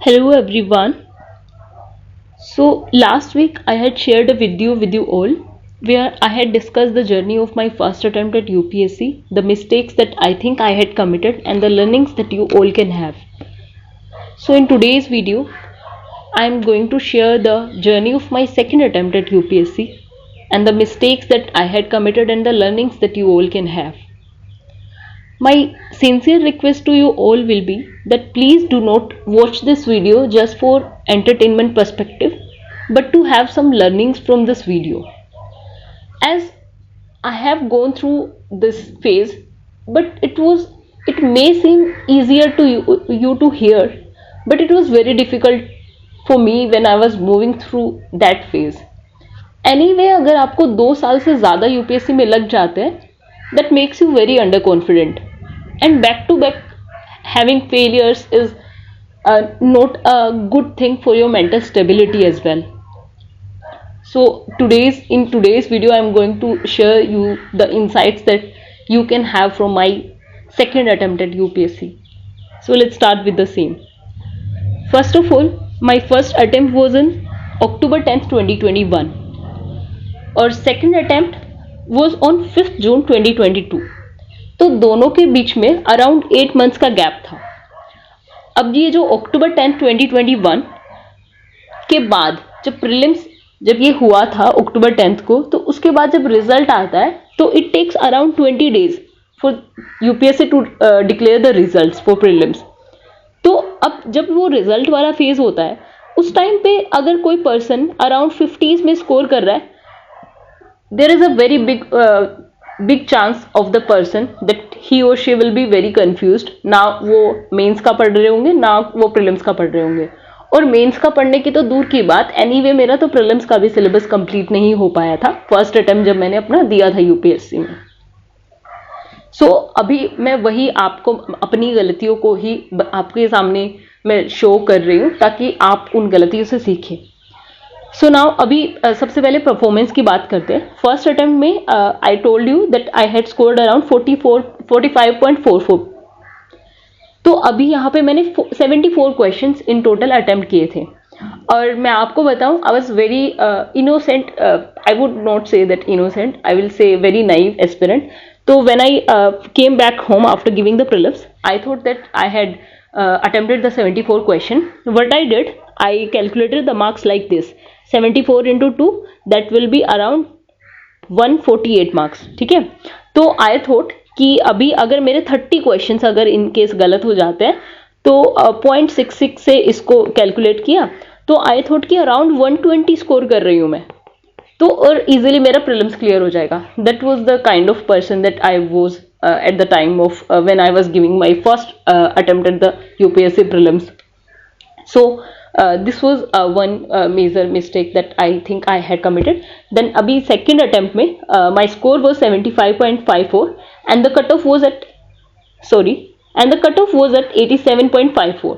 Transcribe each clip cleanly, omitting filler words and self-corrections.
Hello everyone. So last week I had shared a video with you all where I had discussed the journey of my first attempt at UPSC, the mistakes that I think I had committed and the learnings that you all can have. So in today's video I am going to share the journey of my second attempt at UPSC and the mistakes that I had committed and the learnings that you all can have. My sincere request to you all will be that please do not watch this video just for entertainment perspective, but to have some learnings from this video. As I have gone through this phase, but it may seem easier to you to hear, but it was very difficult for me when I was moving through that phase. Anyway, अगर आपको 2 साल से ज़्यादा UPSC में लग जाते हैं that makes you very underconfident, and back to back having failures is not a good thing for your mental stability as well. So in today's video I'm going to share you the insights that you can have from my second attempt at UPSC. So let's start with the same. First of all, my first attempt was in October 10th 2021 और second attempt was on 5th June 2022. तो दोनों के बीच में around 8 months का gap था. अब ये जो October 10th 2021 के बाद जब ये हुआ था October 10th को, तो उसके बाद जब रिजल्ट आता है तो it takes around 20 days for UPSC to declare the results for prelims. तो अब जब वो रिजल्ट वाला फेज होता है उस टाइम पे अगर कोई पर्सन अराउंड 50s में स्कोर कर रहा है, there is a very big chance of the person that he or she will be very confused. ना वो मेंस का पढ़ रहे होंगे ना वो प्रीलिम्स का पढ़ रहे होंगे. और मेंस का पढ़ने की तो दूर की बात, एनीवे मेरा तो प्रीलिम्स का भी सिलेबस कंप्लीट नहीं हो पाया था फर्स्ट अटेम्प्ट जब मैंने अपना दिया था यूपीएससी में. सो अभी मैं वही आपको अपनी गलतियों को ही आपके सामने मैं शो कर रही हूँ ताकि आप उन गलतियों से सीखें. सो नाउ अभी सबसे पहले परफॉर्मेंस की बात करते हैं. फर्स्ट अटेम्प्ट में I told you that I had scored around 45.44. तो अभी यहाँ पे मैंने 74 क्वेश्चंस इन टोटल अटेम्प्ट किए थे. और मैं आपको बताऊँ, I was very innocent. I would not say that innocent, I will say very naive aspirant. तो when I came back home after giving the prelims, I thought that I had attempted the 74 question. What I did, I calculated the marks like this: 74 into 2, that will be around 148 marks. ठीक है. तो I thought कि अभी अगर मेरे 30 questions अगर in case गलत हो जाते हैं तो 0.66 से इसको कैलकुलेट किया तो आई थॉट कि अराउंड 120 स्कोर कर रही हूँ मैं, तो और इजीली मेरा प्रीलिम्स क्लियर हो जाएगा. That was the kind of person that I was at the time of when I was giving my first attempt at the UPSC prelims. So this was one major mistake that I think I had committed. Then abhi second attempt mein my score was 75.54 and the cutoff was at 87.54.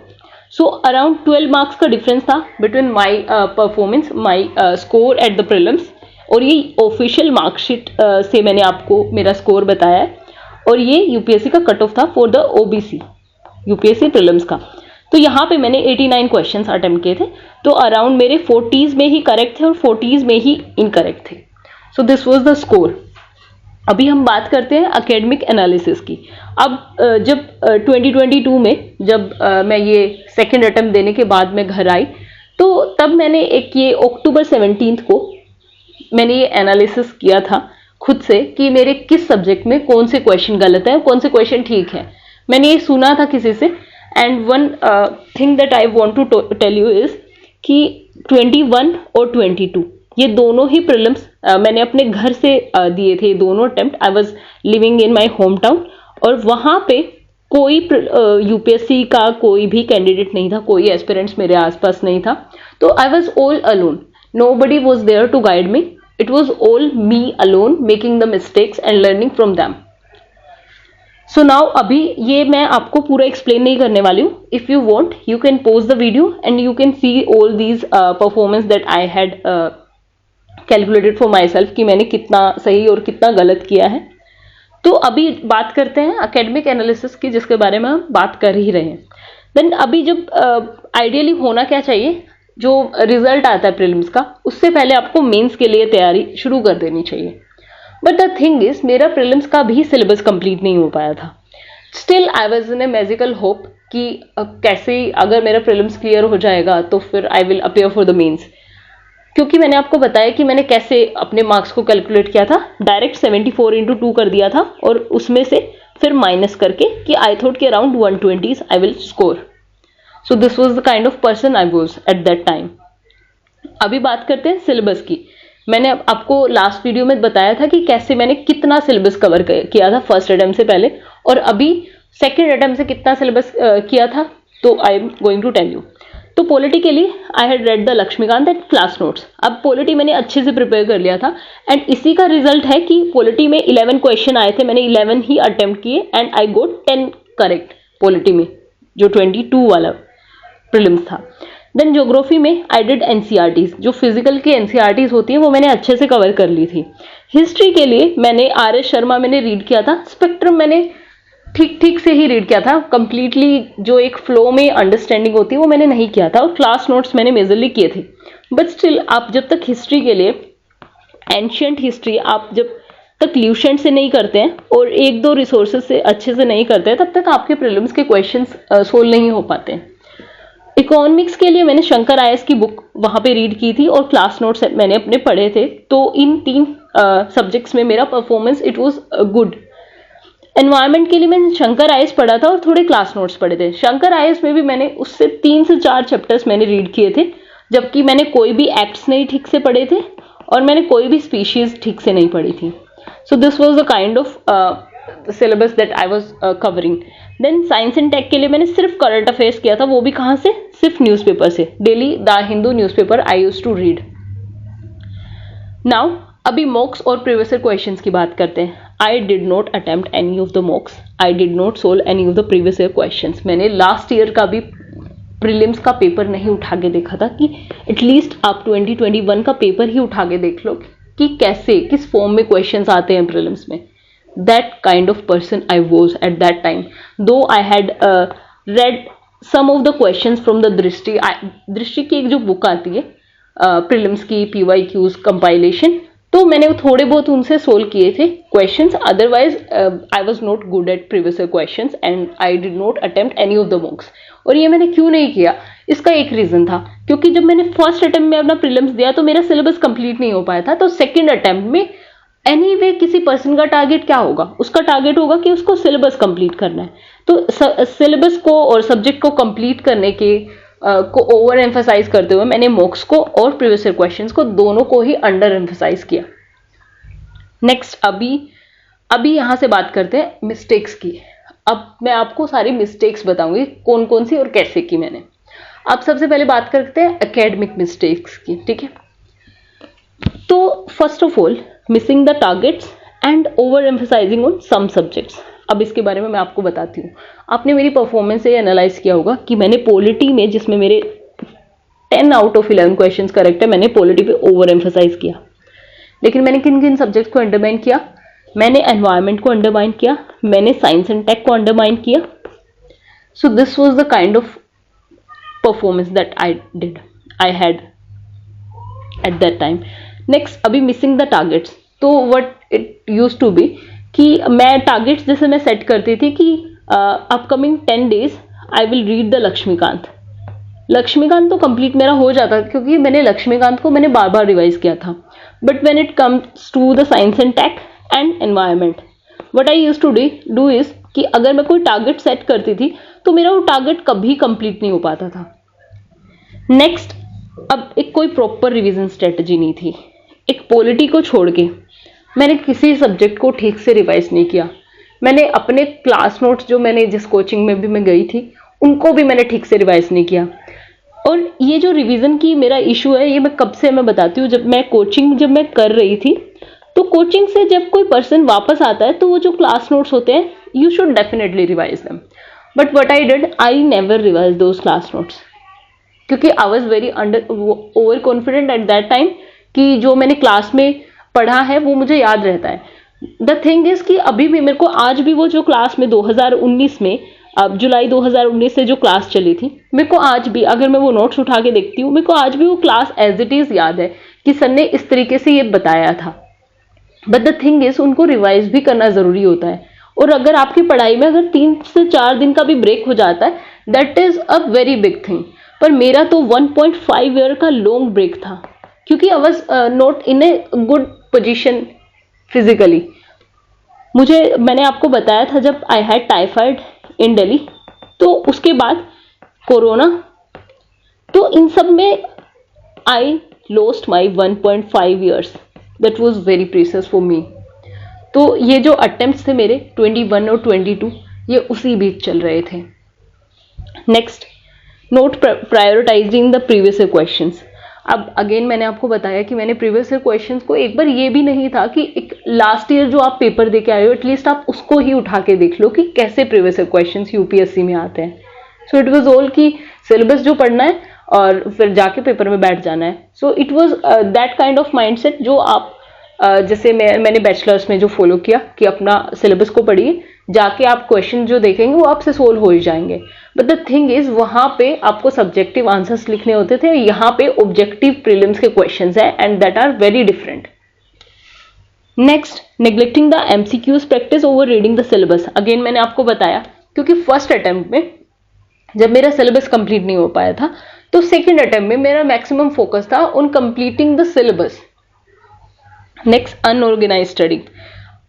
So around 12 marks का difference था between my performance, my score at the prelims, और ये official marksheet से मैंने आपको मेरा score बताया है. और ये यूपीएससी का कट ऑफ था for the OBC UPSC prelims का. तो यहाँ पे मैंने 89 क्वेश्चंस अटेम्प्ट किए थे, तो अराउंड मेरे 40s में ही करेक्ट थे और 40s में ही इनकरेक्ट थे. सो दिस वाज द स्कोर. अभी हम बात करते हैं एकेडमिक एनालिसिस की. अब जब 2022 में जब मैं ये सेकेंड अटेम्प्ट देने के बाद मैं घर आई, तो तब मैंने एक ये October 17th को मैंने ये एनालिसिस किया था खुद से कि मेरे किस सब्जेक्ट में कौन से क्वेश्चन गलत है, कौन से क्वेश्चन ठीक है. मैंने ये सुना था किसी से. And one thing that I want to tell you is कि 21 और 22 ये दोनों ही प्रीलिम्स मैंने अपने घर से दिए थे. दोनों attempt I was living in my home town और वहाँ पे कोई यूपीएससी का कोई भी कैंडिडेट नहीं था, कोई एस्पिरेंट्स मेरे आसपास नहीं था. तो I was all alone, nobody was there to guide me. It was all me alone making the mistakes and learning from them. So now अभी ये मैं आपको पूरा explain नहीं करने वाली हूँ. If you want, you can pause the video and you can see all these performance that I had calculated for myself कि मैंने कितना सही और कितना गलत किया है. तो अभी बात करते हैं एकेडमिक एनालिसिस की, जिसके बारे में हम बात कर ही रहे हैं. देन अभी जब आइडियली होना क्या चाहिए, जो रिजल्ट आता है प्रीलिम्स का उससे पहले आपको मेंस के लिए तैयारी शुरू कर देनी चाहिए। बट द थिंग इज मेरा प्रीलिम्स का भी सिलेबस कंप्लीट नहीं हो पाया था। Still I was in A magical hope कि कैसे अगर मेरा प्रीलिम्स क्लियर हो जाएगा तो फिर I will appear for the mains. क्योंकि मैंने आपको बताया कि मैंने कैसे अपने मार्क्स को कैलकुलेट किया था, डायरेक्ट 74 इंटू 2 कर दिया था और उसमें से फिर माइनस करके कि आई थॉट कि around 120 I will score. So this was the kind of person I was at that time. अभी बात करते हैं सिलेबस की। मैंने आपको लास्ट वीडियो में बताया था कि कैसे मैंने कितना सिलेबस कवर किया था फर्स्ट अटेम्प्ट से पहले, और अभी सेकेंड अटेम्प्ट से कितना सिलेबस किया था, तो I am going to tell you. तो पॉलिटी के लिए I had read the Lakshmikant and class notes. अब पॉलिटी मैंने अच्छे से प्रिपेयर कर लिया था एंड इसी का रिजल्ट है कि पॉलिटी में 11 क्वेश्चन आए थे, मैंने 11 ही अटेम्प्ट किए and I got 10 correct polity में, जो 22 वाला प्रीलिम्स था। देन ज्योग्राफी में आई डिड एनसीईआरटीज, जो फिजिकल की एनसीईआरटीज होती है वो मैंने अच्छे से कवर कर ली थी। हिस्ट्री के लिए मैंने आर.एस. शर्मा मैंने रीड किया था, स्पेक्ट्रम मैंने ठीक ठीक से ही रीड किया था, कंप्लीटली जो एक फ्लो में अंडरस्टैंडिंग होती है वो मैंने नहीं किया था, और क्लास नोट्स मैंने मेजरली किए थे। बट स्टिल आप जब तक हिस्ट्री के लिए एंशियंट हिस्ट्री आप जब तक ल्यूसेंट से नहीं करते हैं और एक दो रिसोर्सेज से अच्छे से नहीं करते हैं, तब तक आपके प्रीलिम्स के क्वेश्चंस सोल्व नहीं हो पाते हैं। इकोनॉमिक्स के लिए मैंने शंकर आयस की बुक वहां पे रीड की थी और क्लास नोट्स मैंने अपने पढ़े थे, तो इन 3 सब्जेक्ट्स में मेरा performance it was good. Environment के लिए मैंने शंकर आयस पढ़ा था और थोड़े क्लास नोट्स पढ़े थे। शंकर आयस में भी मैंने उससे 3 से 4 चैप्टर्स मैंने रीड किए थे, जबकि मैंने कोई भी एक्ट्स नहीं ठीक से पढ़े थे और मैंने कोई भी स्पीशीज ठीक से नहीं पढ़ी थी। So this was the kind of syllabus that I was covering. Then science and tech के लिए मैंने सिर्फ करंट अफेयर्स किया था, वो भी कहाँ से, सिर्फ न्यूज़पेपर से। Daily the Hindu newspaper I used to read. Now अभी मॉक्स और प्रीवियस ईयर क्वेश्चंस की बात करते हैं। I did not attempt any of the मॉक्स, I did not solve any of the previous year questions. मैंने लास्ट ईयर का भी prelims का पेपर नहीं उठा के देखा था कि एटलीस्ट आप 2021 का पेपर ही उठा के देख लो कि कैसे किस फॉर्म में क्वेश्चंस आते हैं प्रीलिम्स में। That kind of person I was at that time. Though I had read some of the questions from the दृष्टि की एक जो बुक आती है प्रीलिम्स की PYQs कंपाइलेशन, तो मैंने थोड़े बहुत उनसे सोल्व किए थे questions. Otherwise I was not good at previous year questions and I did not attempt any of the मॉक्स। और ये मैंने क्यों नहीं किया, इसका एक रीजन था, क्योंकि जब मैंने फर्स्ट अटेम्प्ट में अपना प्रीलिम्स दिया तो मेरा सिलेबस कंप्लीट नहीं हो पाया था। तो सेकेंड अटेम्प्ट में एनीवे किसी पर्सन का टारगेट क्या होगा, उसका टारगेट होगा कि उसको सिलेबस कंप्लीट करना है। तो सिलेबस को और सब्जेक्ट को कंप्लीट करने के को ओवर एम्फसाइज करते हुए मैंने मॉक्स को और प्रीवियस ईयर क्वेश्चंस को दोनों को ही अंडर एम्फसाइज किया। नेक्स्ट अभी यहां से बात करते हैं मिस्टेक्स की। अब मैं आपको सारी मिस्टेक्स बताऊंगी कौन कौन सी और कैसे की मैंने। अब सबसे पहले बात करते हैं एकेडमिक मिस्टेक्स की, ठीक है। तो first of all missing the targets and over emphasising on some subjects. अब इसके बारे में मैं आपको बताती हूँ। आपने मेरी परफॉर्मेंस से एनालाइज किया होगा कि मैंने पॉलिटी में, जिसमें मेरे 10 आउट ऑफ 11 क्वेश्चंस करेक्ट है, मैंने पॉलिटी पे ओवर एम्फसाइज किया। लेकिन मैंने किन किन सब्जेक्ट्स को अंडरमाइन किया, मैंने एनवायरनमेंट को अंडरमाइन किया, मैंने साइंस एंड टेक को अंडरमाइन किया। So this was the kind of performance that I had at that time. Next अभी मिसिंग द टारगेट्स। तो what it used to be कि मैं टारगेट्स जैसे मैं सेट करती थी कि upcoming 10 days I will read the Lakshmikant. Lakshmikant तो कंप्लीट मेरा हो जाता क्योंकि मैंने लक्ष्मीकांत को मैंने बार बार रिवाइज किया था। But when it comes to the science and tech and environment, what I used to do is कि अगर मैं कोई टारगेट सेट करती थी तो मेरा वो टारगेट कभी कंप्लीट नहीं हो पाता था। नेक्स्ट, अब एक कोई प्रॉपर रिवीजन स्ट्रेटजी नहीं थी। एक पॉलिटी को छोड़ के मैंने किसी सब्जेक्ट को ठीक से रिवाइज नहीं किया। मैंने अपने क्लास नोट्स जो मैंने जिस कोचिंग में भी मैं गई थी उनको भी मैंने ठीक से रिवाइज नहीं किया। और ये जो रिवीजन की मेरा इशू है, ये मैं कब से मैं बताती हूँ। जब मैं कर रही थी तो कोचिंग से जब कोई पर्सन वापस आता है तो वो जो क्लास नोट्स होते हैं you should definitely revise them. But what I did, I never revise those class notes, क्योंकि I was very over confident at that time कि जो मैंने क्लास में पढ़ा है वो मुझे याद रहता है। द थिंग इज कि अभी भी मेरे को आज भी वो जो क्लास में 2019 में अब जुलाई 2019 से जो क्लास चली थी, मेरे को आज भी अगर मैं वो नोट्स उठा के देखती हूँ, मेरे को आज भी वो क्लास एज इट इज याद है कि सर ने इस तरीके से ये बताया था। बट द थिंग इज उनको रिवाइज भी करना जरूरी होता है, और अगर आपकी पढ़ाई में अगर 3 से 4 दिन का भी ब्रेक हो जाता है, that is a very big thing. पर मेरा तो 1.5 ईयर का लॉन्ग ब्रेक था, क्योंकि I was not in a good position physically. मैंने आपको बताया था जब आई हैड टाइफाइड इन दिल्ली, तो उसके बाद कोरोना, तो इन सब में I lost my 1.5 years. That was very precious for me. तो ये जो अटेम्प्ट्स थे मेरे 21 और 22, ये उसी बीच चल रहे थे। Next, note prioritising the previous year questions. अब अगेन मैंने आपको बताया कि मैंने प्रीवियस ईयर क्वेश्चंस को, एक बार ये भी नहीं था कि एक लास्ट ईयर जो आप पेपर दे के आए हो एटलीस्ट आप उसको ही उठा के देख लो कि कैसे प्रीवियस ईयर क्वेश्चंस यूपीएससी में आते हैं। सो इट वाज ऑल कि सिलेबस जो पढ़ना है और फिर जाके पेपर में बैठ जाना है। So it was that kind of mindset जो आप जैसे मैंने बैचलर्स में जो फॉलो किया कि अपना सिलेबस को पढ़िए, जाके आप क्वेश्चन जो देखेंगे वो आपसे सोल्व हो ही जाएंगे। बट द थिंग इज वहां पे आपको सब्जेक्टिव आंसर्स लिखने होते थे, यहाँ पे ऑब्जेक्टिव प्रीलिम्स के क्वेश्चंस हैं and that are very different. Next, neglecting the MCQs practice over reading the syllabus. Again मैंने आपको बताया क्योंकि फर्स्ट अटेम्प्ट में जब मेरा सिलेबस कंप्लीट नहीं हो पाया था, तो सेकेंड अटेम्प्ट में मेरा मैक्सिमम फोकस था on completing the syllabus. Next, unorganised study.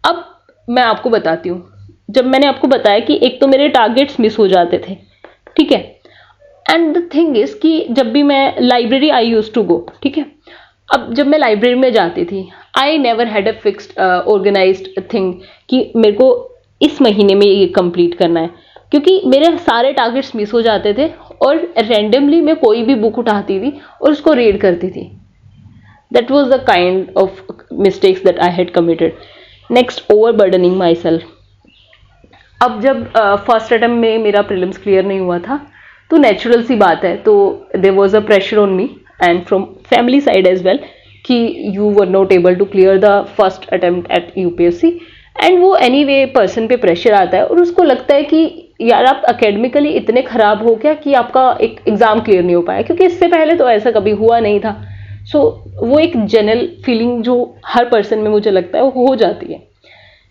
अब मैं आपको बताती हूँ, जब मैंने आपको बताया कि एक तो मेरे टारगेट्स मिस हो जाते थे, ठीक है, एंड द थिंग इज कि जब भी मैं library I use to go, ठीक है, अब जब मैं लाइब्रेरी में जाती थी I never had a fixed organised thing कि मेरे को इस महीने में ये कंप्लीट करना है, क्योंकि मेरे सारे टारगेट्स मिस हो जाते थे और रैंडमली मैं कोई भी बुक उठाती थी और उसको रीड करती थी। That was the kind of mistakes that I had committed. Next, overburdening myself. अब जब फर्स्ट अटेम्प्ट में मेरा प्रीलिम्स क्लियर नहीं हुआ था, तो नेचुरल सी बात है, तो there was a pressure on me and from family side as well कि you were not able to clear the first attempt at UPSC. And वो एनीवे पर्सन पे प्रेशर आता है और उसको लगता है कि यार आप अकेडमिकली इतने खराब हो क्या कि आपका एक एग्जाम क्लियर नहीं हो पाया, क्योंकि इससे पहले तो ऐसा कभी हुआ नहीं था। सो वो एक जनरल फीलिंग जो हर पर्सन में मुझे लगता है वो हो जाती है।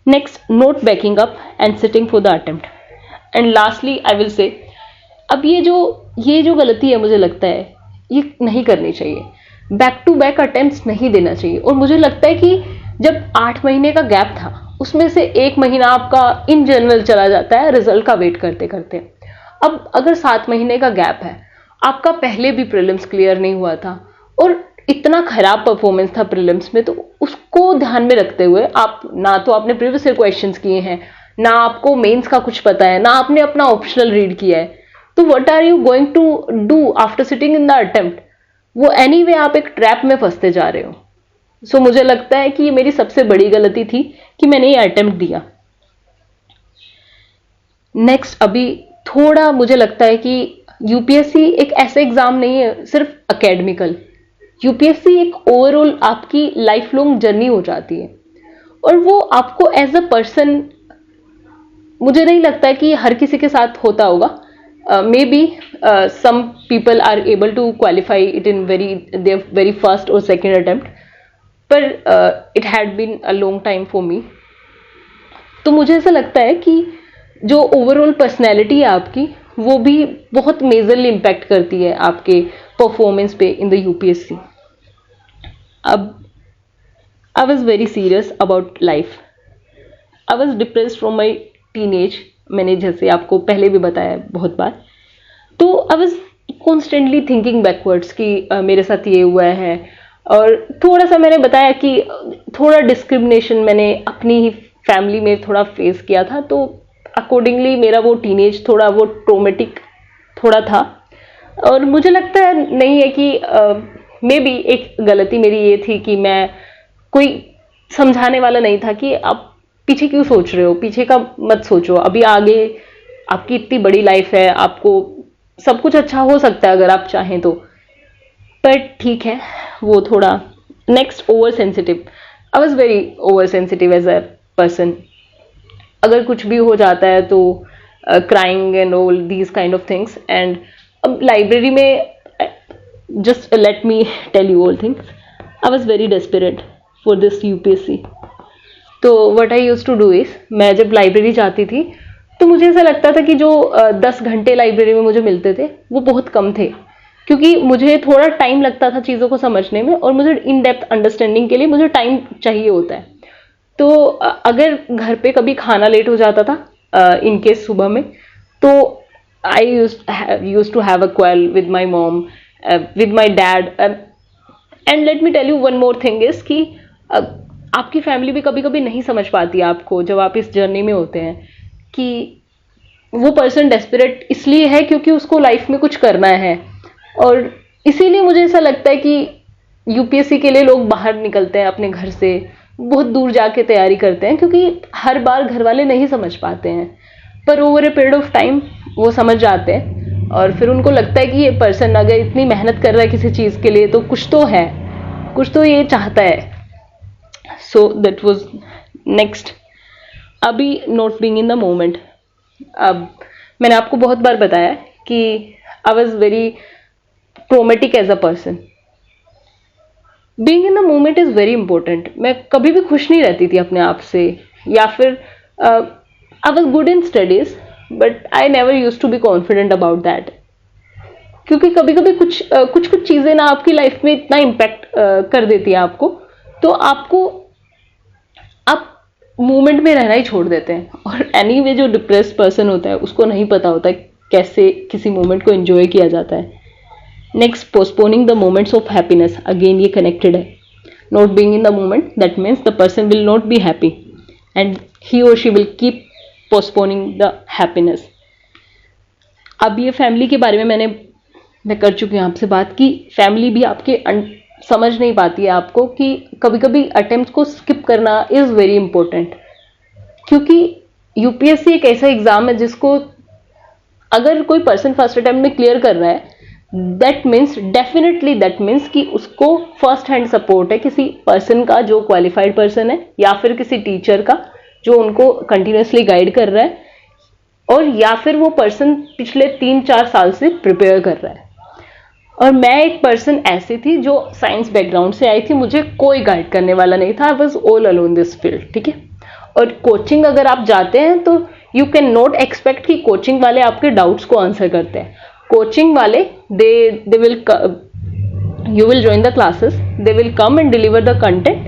Next, note banking up and sitting for the attempt. And lastly I will से, अब ये जो गलती है मुझे लगता है ये नहीं करनी चाहिए। बैक टू बैक अटेम्प्ट्स नहीं देना चाहिए। और मुझे लगता है कि जब 8 महीने का गैप था उसमें से 1 महीना आपका इन जनरल चला जाता है रिजल्ट का वेट करते करते। अब अगर 7 महीने का गैप है, आपका पहले भी प्रीलिम्स क्लियर नहीं हुआ था और इतना खराब परफॉर्मेंस था प्रीलिम्स में, तो उसको ध्यान में रखते हुए आप ना तो आपने प्रीवियस ईयर क्वेश्चंस किए हैं, ना आपको मेंस का कुछ पता है, ना आपने अपना ऑप्शनल रीड किया है, तो what are you going to do after sitting in the attempt? वो एनीवे आप एक ट्रैप में फंसते जा रहे हो। सो मुझे लगता है कि ये मेरी सबसे बड़ी गलती थी कि मैंने ये अटेम्प्ट दिया। नेक्स्ट, अभी थोड़ा मुझे लगता है कि यूपीएससी एक ऐसा एग्जाम नहीं है सिर्फ अकेडमिकल। यूपीएससी एक ओवरऑल आपकी लाइफ लॉन्ग जर्नी हो जाती है और वो आपको एज अ पर्सन, मुझे नहीं लगता कि हर किसी के साथ होता होगा। May be some people are able to qualify it in very first और सेकेंड अटेम्प्ट, पर it had been a long time for me. तो मुझे ऐसा लगता है कि जो ओवरऑल पर्सनैलिटी है आपकी, वो भी बहुत मेजरली इम्पैक्ट करती है आपके परफॉर्मेंस पे इन द यूपीएससी। अब I was very serious about life. I was depressed from my teenage. मैंने जैसे आपको पहले भी बताया बहुत बार, तो I was constantly thinking backwards कि मेरे साथ ये हुआ है। और थोड़ा सा मैंने बताया कि थोड़ा डिस्क्रिमिनेशन मैंने अपनी ही फैमिली में थोड़ा फेस किया था, तो अकॉर्डिंगली मेरा वो टीनेज थोड़ा वो ट्रोमेटिक थोड़ा था। और मुझे लगता है नहीं है कि मे बी एक गलती मेरी ये थी कि मैं कोई समझाने वाला नहीं था कि आप पीछे क्यों सोच रहे हो, पीछे का मत सोचो, अभी आगे आपकी इतनी बड़ी लाइफ है, आपको सब कुछ अच्छा हो सकता है अगर आप चाहें तो। पर ठीक है, वो थोड़ा। Next, over sensitive. I was very over sensitive as a person. अगर कुछ भी हो जाता है तो crying and all these kind of things. And अब लाइब्रेरी में, just let me tell you all things. I was very desperate for this UPSC. तो what I used to do is, मैं जब लाइब्रेरी जाती थी तो मुझे ऐसा लगता था कि जो 10 घंटे लाइब्रेरी में मुझे मिलते थे वो बहुत कम थे, क्योंकि मुझे थोड़ा टाइम लगता था चीज़ों को समझने में, और मुझे इन डेप्थ अंडरस्टैंडिंग के लिए मुझे टाइम चाहिए होता है। तो अगर घर पे कभी खाना लेट हो जाता था इन केस सुबह में, तो I use to have a quarrel with my mom, with my dad. And let me tell you one more thing is कि आपकी फैमिली भी कभी कभी नहीं समझ पाती आपको जब आप इस जर्नी में होते हैं, कि वो पर्सन डेस्परेट इसलिए है क्योंकि उसको लाइफ में कुछ करना है। और इसीलिए मुझे ऐसा लगता है कि यूपीएससी के लिए लोग बाहर निकलते हैं अपने घर से, बहुत दूर जाके तैयारी करते हैं, क्योंकि हर बार घर वाले नहीं समझ पाते हैं, पर over a period of time वो समझ जाते हैं, और फिर उनको लगता है कि ये पर्सन अगर इतनी मेहनत कर रहा है किसी चीज़ के लिए तो कुछ तो है, कुछ तो ये चाहता है। So that was next. अभी not being in the moment. अब मैंने आपको बहुत बार बताया कि I was very traumatic as a person. Being in the moment is very important. मैं कभी भी खुश नहीं रहती थी अपने आप से, या फिर I was good in studies but I never use to be confident about that, क्योंकि कभी कभी कुछ चीज़ें ना आपकी लाइफ में इतना इम्पैक्ट कर देती है आपको, तो आप मूवमेंट में रहना ही छोड़ देते हैं। और एनीवे जो डिप्रेस्ड पर्सन होता है उसको नहीं पता होता है कैसे किसी मोमेंट को एंजॉय किया जाता है। Next, postponing the moments of happiness. Again ये कनेक्टेड है। Not being in the moment, that means the person will not be happy and he और she will keep postponing the happiness. अब ये family के बारे में मैं कर चुकी हूँ आपसे बात की। फैमिली भी आपके समझ नहीं पाती है आपको कि कभी कभी अटेम्प्ट को स्किप करना इज वेरी इंपॉर्टेंट, क्योंकि यूपीएससी एक ऐसा एग्जाम है जिसको अगर कोई पर्सन फर्स्ट अटेम्प्ट में क्लियर कर रहा है, दैट मीन्स कि उसको फर्स्ट हैंड सपोर्ट है किसी पर्सन का जो क्वालिफाइड पर्सन है, या फिर किसी टीचर का जो उनको कंटिन्यूसली गाइड कर रहा है, और या फिर वो पर्सन पिछले 3-4 साल से प्रिपेयर कर रहा है। और मैं एक पर्सन ऐसी थी जो साइंस बैकग्राउंड से आई थी, मुझे कोई गाइड करने वाला नहीं था। I was all alone this field, ठीक है। और कोचिंग अगर आप जाते हैं तो यू कैन नॉट एक्सपेक्ट कि कोचिंग वाले आपके डाउट्स को आंसर करते हैं। कोचिंग वाले they will, you will join the classes, they will come and deliver the content.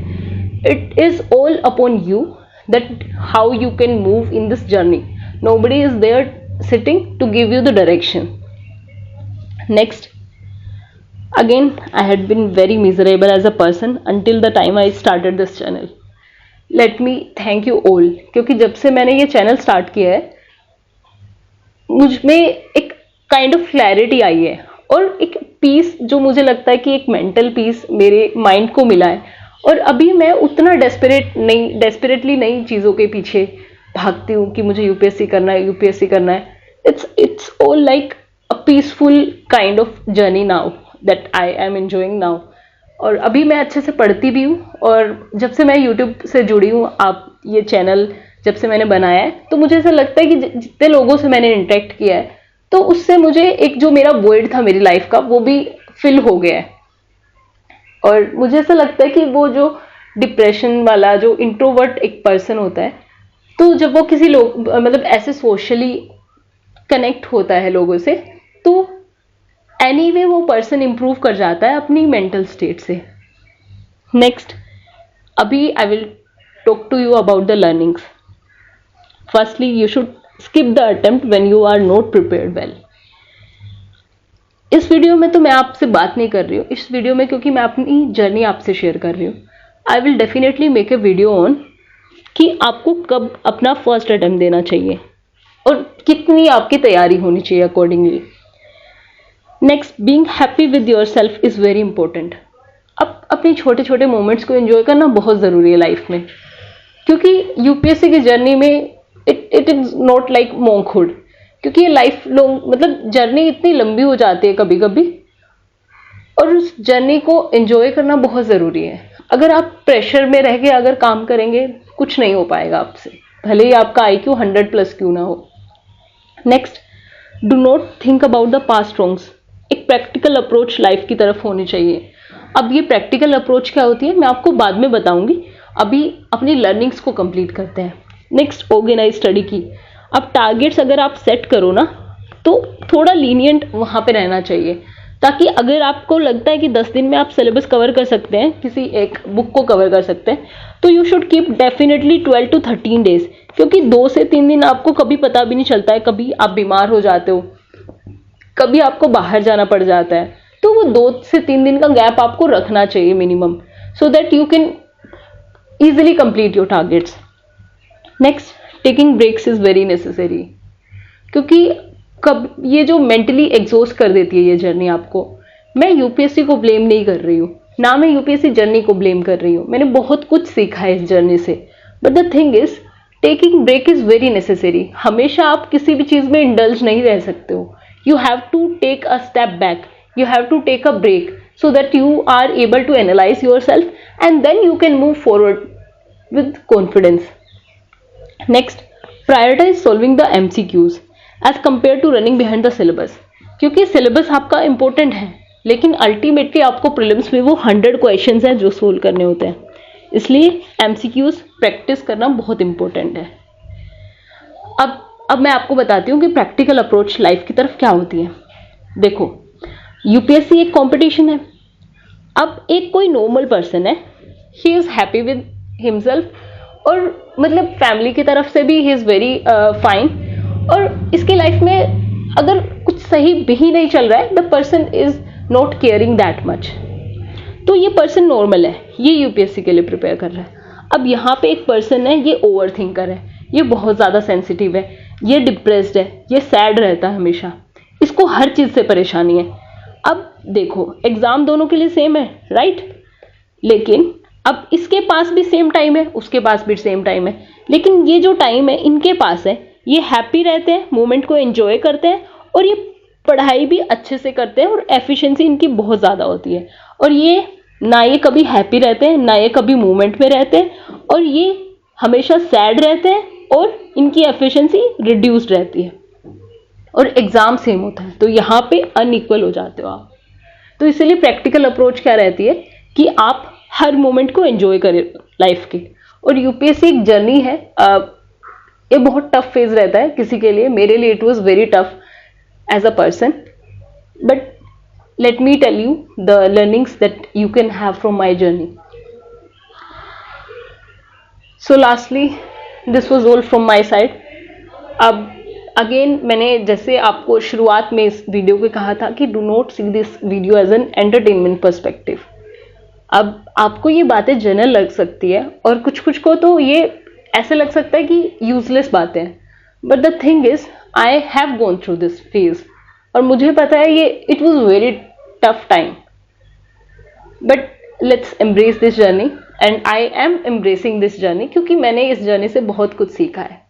It is all upon you that how you can move in this journey. Nobody is there sitting to give you the direction. Next, again I had been very miserable as a person until the time I started this channel. Let me thank you all, क्योंकि जब से मैंने ये channel start किया है मुझ में एक काइंड ऑफ क्लैरिटी आई है, और एक पीस जो मुझे लगता है कि एक मेंटल पीस मेरे माइंड को मिला है। और अभी मैं उतना डेस्परेटली नई चीज़ों के पीछे भागती हूँ कि मुझे यूपीएससी करना है। It's all like a peaceful kind of journey now that I am enjoying now. और अभी मैं अच्छे से पढ़ती भी हूँ, और जब से मैं यूट्यूब से जुड़ी हूँ, आप ये चैनल जब से मैंने बनाया है, तो मुझे ऐसा लगता है कि जितने लोगों से मैंने इंटरेक्ट किया है, तो उससे मुझे एक जो मेरा वॉइड था मेरी लाइफ का, वो भी फिल हो गया है। और मुझे ऐसा लगता है कि वो जो डिप्रेशन वाला जो इंट्रोवर्ट एक पर्सन होता है, तो जब वो किसी लोग मतलब ऐसे सोशली कनेक्ट होता है लोगों से, तो एनीवे वो पर्सन इंप्रूव कर जाता है अपनी मेंटल स्टेट से। नेक्स्ट, अभी I will talk to you about the learnings. Firstly, you should skip the attempt when you are not prepared well. इस वीडियो में तो मैं आपसे बात नहीं कर रही हूँ, इस वीडियो में क्योंकि मैं अपनी जर्नी आपसे शेयर कर रही हूँ। I will definitely make a video on कि आपको कब अपना फर्स्ट अटेम्प्ट देना चाहिए और कितनी आपकी तैयारी होनी चाहिए accordingly. Next, being happy with your self is very important. अब अपने छोटे छोटे मोमेंट्स को एंजॉय करना बहुत ज़रूरी है लाइफ में, क्योंकि यूपीएससी की जर्नी में इट इज नॉट लाइक मोंकहुड, क्योंकि ये लाइफ लॉन्ग मतलब जर्नी इतनी लंबी हो जाती है कभी कभी, और उस जर्नी को एंजॉय करना बहुत ज़रूरी है। अगर आप प्रेशर में रह के अगर काम करेंगे, कुछ नहीं हो पाएगा आपसे, भले ही आपका IQ 100+ क्यों ना हो। Next, do not think about the past wrongs. एक प्रैक्टिकल अप्रोच लाइफ की तरफ होनी चाहिए। अब ये प्रैक्टिकल अप्रोच क्या होती है मैं आपको बाद में बताऊंगी, अभी अपनी लर्निंग्स को कंप्लीट करते हैं। नेक्स्ट, ऑर्गेनाइज स्टडी की। अब टारगेट्स अगर आप सेट करो ना तो थोड़ा लीनियंट वहाँ पे रहना चाहिए, ताकि अगर आपको लगता है कि 10 दिन में आप सिलेबस कवर कर सकते हैं, किसी एक बुक को कवर कर सकते हैं, तो you should keep definitely 12 to 13 days, क्योंकि 2 से 3 दिन आपको कभी पता भी नहीं चलता है, कभी आप बीमार हो जाते हो, कभी आपको बाहर जाना पड़ जाता है, तो वो 2 से 3 दिन का गैप आपको रखना चाहिए minimum, so that you can easily complete your targets. Next, taking breaks is very necessary, क्योंकि कब ये जो मेंटली एग्जॉस्ट कर देती है ये जर्नी आपको। मैं यूपीएससी को ब्लेम नहीं कर रही हूँ, ना मैं यूपीएससी जर्नी को ब्लेम कर रही हूँ, मैंने बहुत कुछ सीखा है इस जर्नी से, but the thing is taking break is very necessary. हमेशा आप किसी भी चीज में इंडल्ज नहीं रह सकते हो, you have to take a step back, you have to take a break so that you are able to analyze yourself and then you can move forward with confidence. Next, prioritize solving the MCQs as compared to running behind the syllabus, क्योंकि syllabus आपका important है, लेकिन ultimately आपको prelims में वो 100 questions हैं जो solve करने होते हैं, इसलिए MCQs प्रैक्टिस करना बहुत इंपॉर्टेंट है। अब मैं आपको बताती हूँ कि प्रैक्टिकल अप्रोच लाइफ की तरफ क्या होती है। देखो, यूपीएससी एक कंपटीशन है। अब एक कोई नॉर्मल पर्सन है, he is happy with himself, और मतलब फैमिली की तरफ से भी ही इज वेरी फाइन, और इसकी लाइफ में अगर कुछ सही भी नहीं चल रहा है, the person is not caring that much, तो ये पर्सन नॉर्मल है, ये यूपीएससी के लिए प्रिपेयर कर रहा है। अब यहाँ पे एक पर्सन है, ये ओवर थिंकर है, ये बहुत ज़्यादा सेंसिटिव है, ये डिप्रेस्ड है, ये सैड रहता है हमेशा, इसको हर चीज़ से परेशानी है। अब देखो, एग्जाम दोनों के लिए सेम है, राइट, लेकिन अब इसके पास भी सेम टाइम है, उसके पास भी सेम टाइम है, लेकिन ये जो टाइम है इनके पास है, ये हैप्पी रहते हैं, मोमेंट को एंजॉय करते हैं, और ये पढ़ाई भी अच्छे से करते हैं, और एफिशिएंसी इनकी बहुत ज़्यादा होती है। और ये ना ये कभी हैप्पी रहते हैं, ना ये कभी मोमेंट में रहते हैं, और ये हमेशा सैड रहते हैं, और इनकी एफिशिएंसी रिड्यूस्ड रहती है, और एग्जाम सेम होता है, तो यहाँ पे अनइक्वल हो जाते हो आप। तो इसलिए प्रैक्टिकल अप्रोच क्या रहती है कि आप हर मोमेंट को एंजॉय करें लाइफ के। और यूपीएससी एक जर्नी है, ये बहुत टफ फेज रहता है किसी के लिए, मेरे लिए it was very tough as a person, but let me tell you the learnings that you can have from my journey. So lastly, this was all from my side. अब अगेन, मैंने जैसे आपको शुरुआत में इस वीडियो को कहा था कि do not see this video as an entertainment perspective. अब आपको ये बातें जनरल लग सकती है, और कुछ कुछ को तो ये ऐसे लग सकता है कि यूजलेस बातें हैं, but the thing is I have gone through this phase, और मुझे पता है ये it was very tough time, but let's embrace this journey, and I am embracing this journey, क्योंकि मैंने इस जर्नी से बहुत कुछ सीखा है।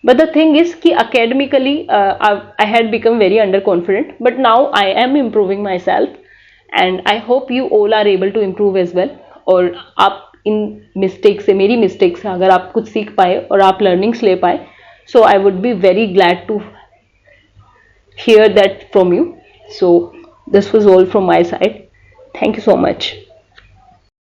But the thing is कि academically I had become very underconfident, but now I am improving myself, and I hope you all are able to improve as well. और आप इन मिस्टेक से, मेरी मिस्टेक से अगर आप कुछ सीख पाए और आप लर्निंग्स ले पाए, so I would be very glad to hear that from you. So this was all from my side. Thank you so much.